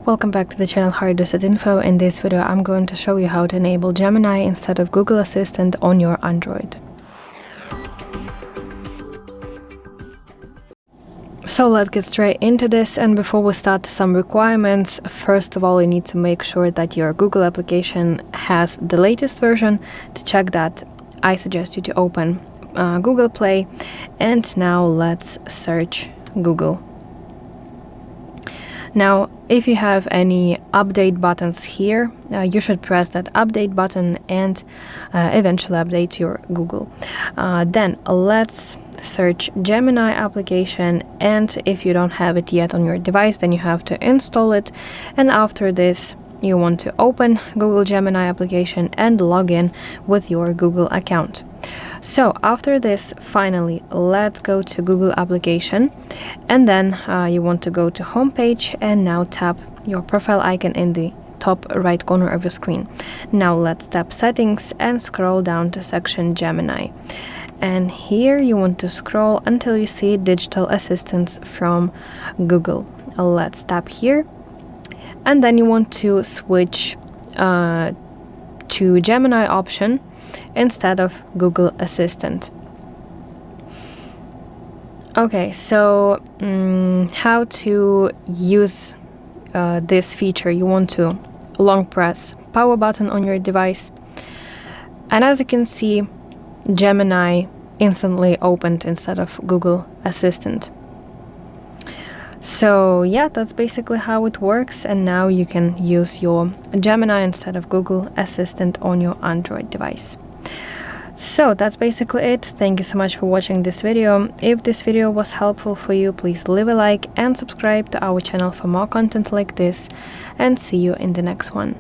Welcome back to the channel HardReset.Info. In this video I'm going to show you how to enable Gemini instead of Google Assistant on your Android. So let's get straight into this, and before we start, some requirements. First of all, you need to make sure that your Google application has the latest version. To check that, I suggest you to open Google Play, and now let's search Google. Now, if you have any update buttons here, you should press that update button and eventually update your Google. Then let's search Gemini application, and if you don't have it yet on your device, then you have to install it. And after this, you want to open Google Gemini application and log in with your Google account. So after this, finally, let's go to Google application, and then you want to go to home page, and now tap your profile icon in the top right corner of your screen. Now let's tap settings and scroll down to section Gemini. And here you want to scroll until you see digital assistants from Google. Let's tap here, and then you want to switch to Gemini option instead of Google Assistant. Okay, so how to use this feature? You want to long press power button on your device, and as you can see, Gemini instantly opened instead of Google Assistant. So yeah, that's basically how it works, and now you can use your Gemini instead of Google Assistant on your Android device. So that's basically it. Thank you so much for watching this video. If this video was helpful for you, please leave a like and subscribe to our channel for more content like this, and see you in the next one.